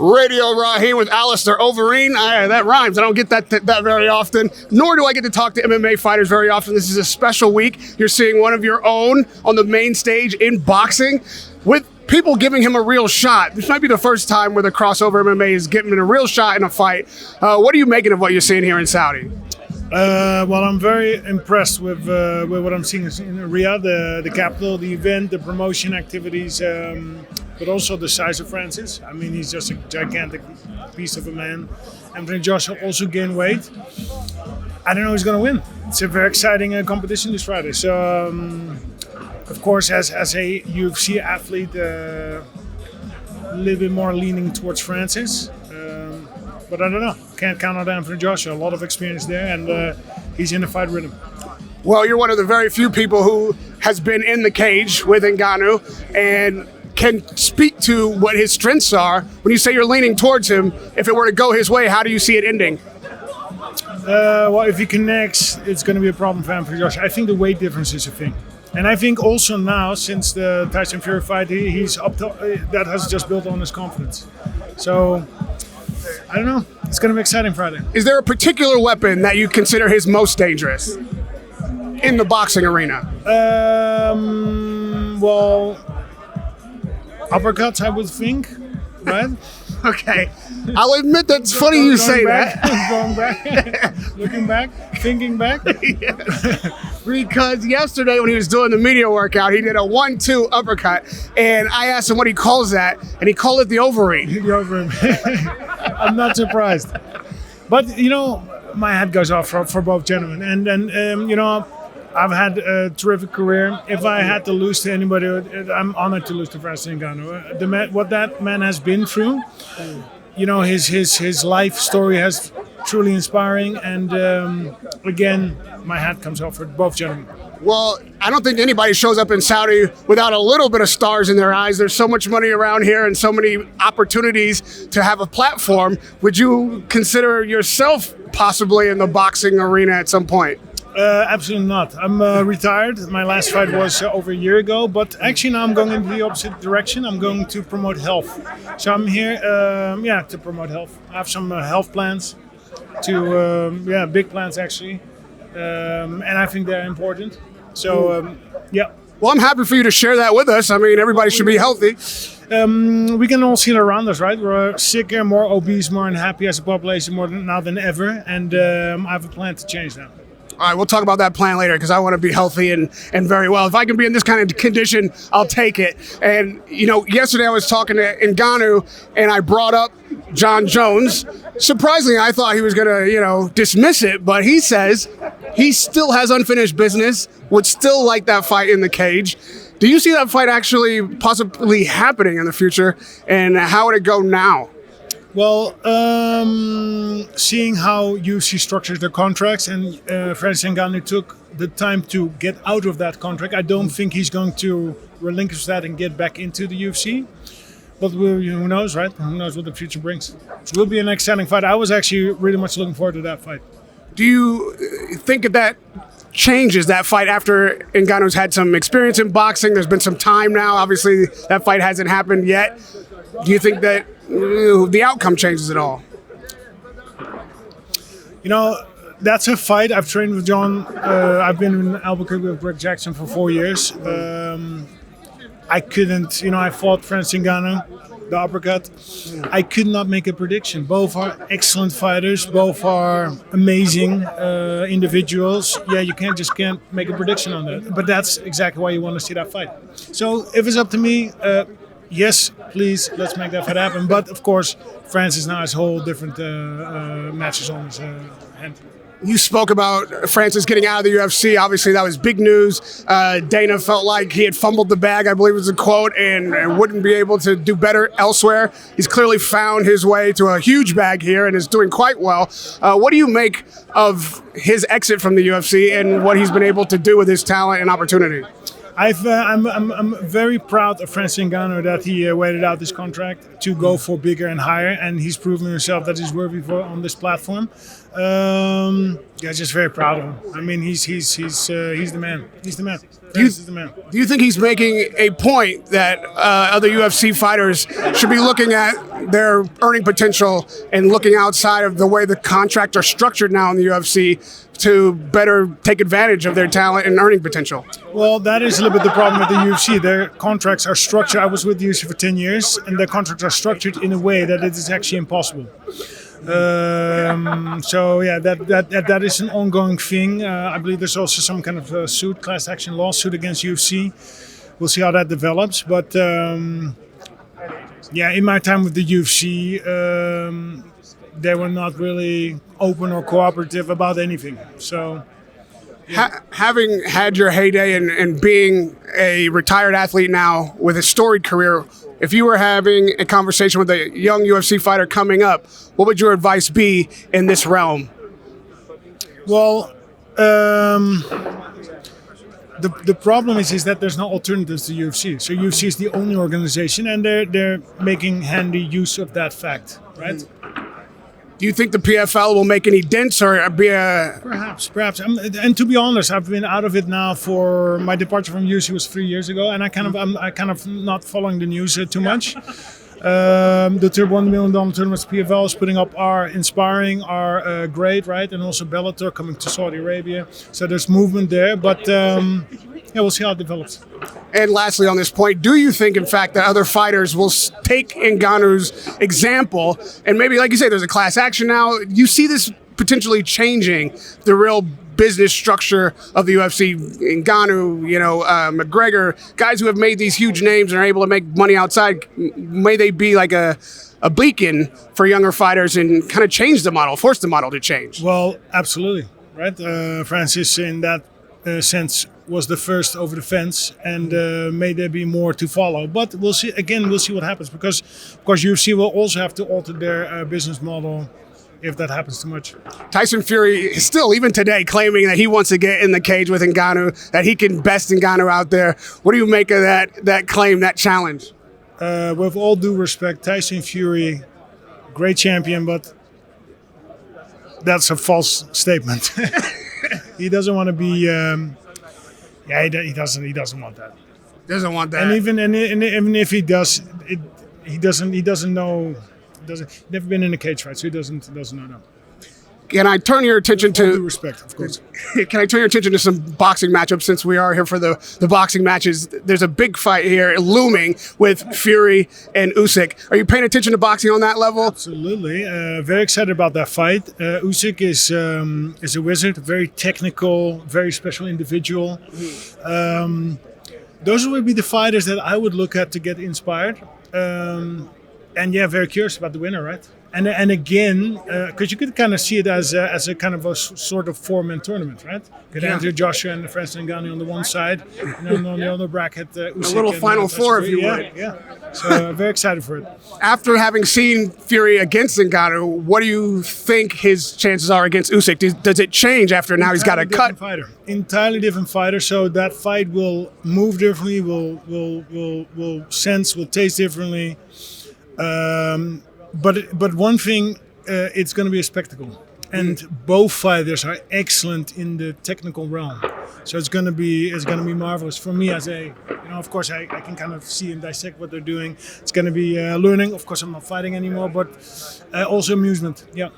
Radio Rahim with Alistair Overeem. That rhymes. I don't get that very often, nor do I get to talk to MMA fighters very often. This is a special week. You're seeing one of your own on the main stage in boxing with people giving him a real shot. This might be the first time where the crossover MMA is giving a real shot in a fight. What are you making of what you're seeing here in Saudi? Well, I'm very impressed with what I'm seeing in Riyadh, the capital, the event, the promotion activities, but also the size of Francis. I mean, he's just a gigantic piece of a man. Anthony Joshua also gained weight. I don't know who's going to win. It's a very exciting competition this Friday. So, of course, as a UFC athlete, a little bit more leaning towards Francis. But I don't know. Can't count on Anthony Joshua. A lot of experience there, and he's in the fight rhythm. Well, you're one of the very few people who has been in the cage with Ngannou and can speak to what his strengths are. When you say you're leaning towards him, if it were to go his way, how do you see it ending? Well, if he connects, it's going to be a problem for Anthony Joshua. I think the weight difference is a thing. And I think also now, since the Tyson Fury fight, he's up to, that has just built on his confidence. So, I don't know. It's going to be exciting Friday. Is there a particular weapon that you consider his most dangerous in the boxing arena? Well, uppercuts, I would think, right? Okay. I'll admit that's funny you say that. Going back, looking back, thinking back. Because yesterday when he was doing the media workout, he did a 1-2 uppercut, and I asked him what he calls that, and he called it the Overeem. The Overeem. I'm not surprised. But, you know, my hat goes off for both gentlemen. And you know, I've had a terrific career. If I had to lose to anybody, I'm honored to lose to Francis Ngannou. What that man has been through, you know, his life story has truly inspiring. And again, my hat comes off for both gentlemen. Well, I don't think anybody shows up in Saudi without a little bit of stars in their eyes. There's so much money around here and so many opportunities to have a platform. Would you consider yourself possibly in the boxing arena at some point? Absolutely not. I'm retired. My last fight was over a year ago, but actually now I'm going in the opposite direction. I'm going to promote health. So I'm here, to promote health. I have some health plans, big plans actually, and I think they're important. So, Well, I'm happy for you to share that with us. I mean, everybody should be healthy. We can all see it around us, right? We're sicker, more obese, more unhappy as a population more now than ever, and I have a plan to change that. All right, we'll talk about that plan later because I want to be healthy and very well. If I can be in this kind of condition, I'll take it. And, you know, yesterday I was talking to Ngannou and I brought up Jon Jones. Surprisingly, I thought he was going to, dismiss it, but he says he still has unfinished business, would still like that fight in the cage. Do you see that fight actually possibly happening in the future, and how would it go now? Well, seeing how UFC structures their contracts, and Francis Ngannou took the time to get out of that contract, I don't think he's going to relinquish that and get back into the UFC. But who knows, right? Who knows what the future brings? It will be an exciting fight. I was actually really much looking forward to that fight. Do you think that changes that fight after Ngannou's had some experience in boxing? There's been some time now. Obviously, that fight hasn't happened yet. Do you think that the outcome changes at all? You know, that's a fight. I've trained with Jon. I've been in Albuquerque with Greg Jackson for 4 years. I couldn't, I fought Francis Ngannou, the uppercut. I could not make a prediction. Both are excellent fighters. Both are amazing individuals. Yeah, you can't make a prediction on that. But that's exactly why you want to see that fight. So if it's up to me, yes, please, let's make that fight happen. But of course, Francis now has whole different matches on his hand. You spoke about Francis getting out of the UFC. Obviously, that was big news. Dana felt like he had fumbled the bag, I believe was the quote, and wouldn't be able to do better elsewhere. He's clearly found his way to a huge bag here and is doing quite well. What do you make of his exit from the UFC and what he's been able to do with his talent and opportunity? I'm very proud of Francis Ngannou that he waited out this contract to go for bigger and higher, and he's proven himself that he's worthy on this platform. Just very proud of him. I mean, he's the man. He's the man. Francis is the man. Do you think he's making a point that other UFC fighters should be looking at their earning potential and looking outside of the way the contracts are structured now in the UFC to better take advantage of their talent and earning potential? Well, that is a little bit the problem with the UFC. Their contracts are structured. I was with the UFC for 10 years, and their contracts are structured in a way that it is actually impossible. So yeah, that is an ongoing thing. I believe there's also some kind of class action lawsuit against UFC. We'll see how that develops. But yeah, in my time with the UFC, they were not really open or cooperative about anything. So. Yeah. Having had your heyday and being a retired athlete now with a storied career, if you were having a conversation with a young UFC fighter coming up, what would your advice be in this realm? Well, the problem is that there's no alternatives to UFC. So UFC is the only organization, and they're making handy use of that fact, right? Do you think the PFL will make any dents or be a... Perhaps. And to be honest, I've been out of it now for my departure from UFC was 3 years ago, and I'm kind of not following the news too much. The $1 million tournaments PFL is putting up are inspiring, are great, right? And also Bellator coming to Saudi Arabia. So there's movement there, but yeah, we'll see how it develops. And lastly on this point, do you think, in fact, that other fighters will take Ngannou's example and maybe, like you say, there's a class action now. You see this potentially changing the real business structure of the UFC? Ngannou, McGregor, guys who have made these huge names and are able to make money outside, may they be like a beacon for younger fighters and kind of change the model, force the model to change? Well, absolutely, right? Francis, in that sense, was the first over the fence, and may there be more to follow. But we'll see. Again, we'll see what happens, because of course UFC will also have to alter their business model if that happens too much. Tyson Fury is still, even today, claiming that he wants to get in the cage with Ngannou, that he can best Ngannou out there. What do you make of that claim, that challenge? With all due respect, Tyson Fury, great champion, but that's a false statement. He doesn't want to be. He doesn't want that. Doesn't want that. And even if he does, he doesn't know. Never been in a cage fight, so he doesn't know that. Can I turn your attention With all to due respect, of course? Can I turn your attention to some boxing matchups, since we are here for the boxing matches? There's a big fight here looming with Fury and Usyk. Are you paying attention to boxing on that level? Absolutely. Very excited about that fight. Usyk is a wizard, very technical, very special individual. Those would be the fighters that I would look at to get inspired. And yeah, very curious about the winner, right? And again, because you could kind of see it as a kind of a sort of four-man tournament, right? You could enter Joshua and Francis Ngannou on the one side, and then on the other bracket, Usyk. A little Final Four, if you would. Yeah. So very excited for it. After having seen Fury against Ngannou, what do you think his chances are against Usyk? Does it change after now he's got a cut? Entirely different fighter. So that fight will move differently, will sense, will taste differently. But one thing, it's going to be a spectacle, and both fighters are excellent in the technical realm. So it's going to be marvelous for me as of course I can kind of see and dissect what they're doing. It's going to be learning. Of course, I'm not fighting anymore, but also amusement. Yeah.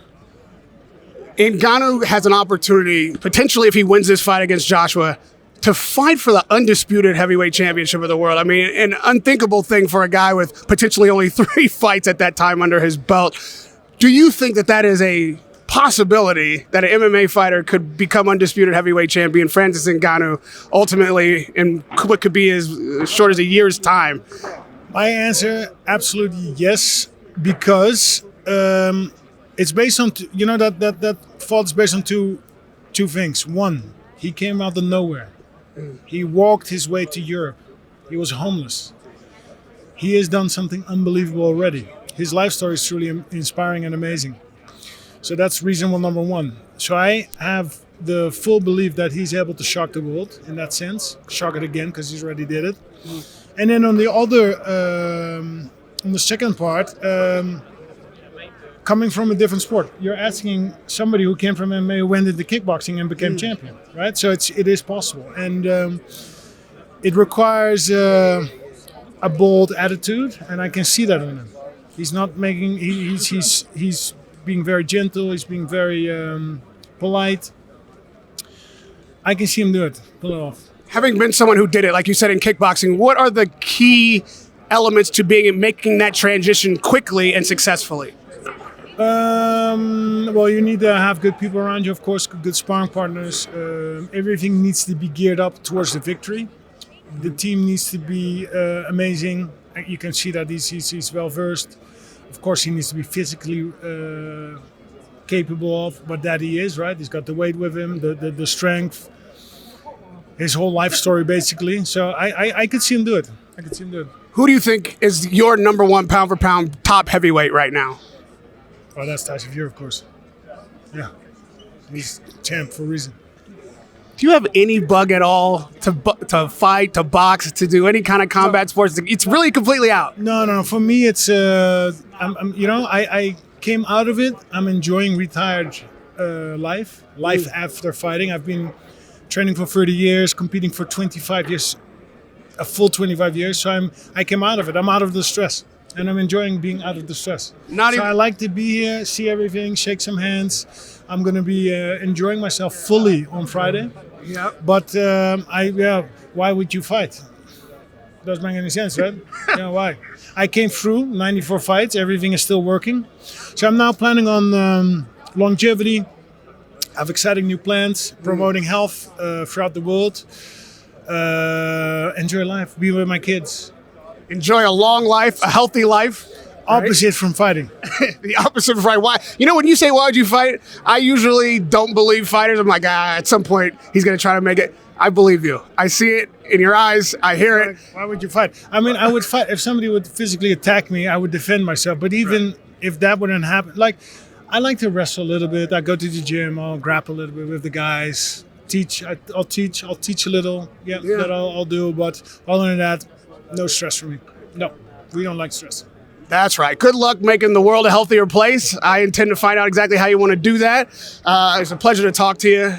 Ngannou has an opportunity, potentially, if he wins this fight against Joshua, to fight for the undisputed heavyweight championship of the world. I mean, an unthinkable thing for a guy with potentially only 3 fights at that time under his belt. Do you think that is a possibility that an MMA fighter could become undisputed heavyweight champion, Francis Ngannou, ultimately in what could be as short as a year's time? My answer, absolutely yes, because it's based on, that fault is based on two things. One, he came out of nowhere. He walked his way to Europe. He was homeless. He has done something unbelievable already. His life story is truly inspiring and amazing. So that's reason number one. So I have the full belief that he's able to shock the world in that sense. Shock it again, because he's already did it. And then on the other, on the second part, coming from a different sport, you're asking somebody who came from MMA, who went into kickboxing and became champion, right? So it is possible, and it requires a bold attitude, and I can see that in him. He's not making. He's being very gentle. He's being very polite. I can see him do it. Pull it off. Having been someone who did it, like you said in kickboxing, what are the key elements to making that transition quickly and successfully? Well, you need to have good people around you, of course, good sparring partners. Everything needs to be geared up towards the victory. The team needs to be amazing. You can see that he's well versed. Of course, he needs to be physically capable of, but that he is, right? He's got the weight with him, the strength, his whole life story, basically. So I could see him do it. Who do you think is your number one pound for pound top heavyweight right now? Oh, that's Tyson Fury, of course. Yeah, he's champ for a reason. Do you have any bug at all to fight, to box, to do any kind of combat sports? It's really completely out. No. For me, it's I came out of it. I'm enjoying retired life after fighting. I've been training for 30 years, competing for 25 years, a full 25 years. So I came out of it. I'm out of the stress. And I'm enjoying being out of the stress. I like to be here, see everything, shake some hands. I'm going to be enjoying myself fully on Friday. Yeah. But why would you fight? Doesn't make any sense, right? Why? I came through 94 fights. Everything is still working. So I'm now planning on longevity. I have exciting new plans, promoting health throughout the world. Enjoy life, be with my kids. Enjoy a long life, a healthy life. Opposite from fighting. The opposite from fighting. Why? You know, when you say, why would you fight? I usually don't believe fighters. I'm like, at some point, he's going to try to make it. I believe you. I see it in your eyes. I hear it. Why would you fight? I mean, I would fight. If somebody would physically attack me, I would defend myself. But even if that wouldn't happen, like, I like to wrestle a little bit. I go to the gym. I'll grapple a little bit with the guys. I'll teach a little. Yeah. That I'll do. But other than that, no stress for me. No, we don't like stress. That's right. Good luck making the world a healthier place. I intend to find out exactly how you want to do that. It's a pleasure to talk to you.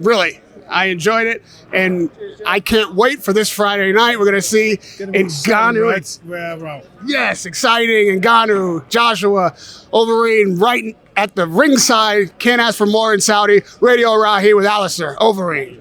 Really, I enjoyed it. And I can't wait for this Friday night. We're going to see Ngannou. Right? Yes, exciting. Ngannou, Joshua, Overeem, right at the ringside. Can't ask for more in Saudi. Radio Rahim with Alistair Overeem.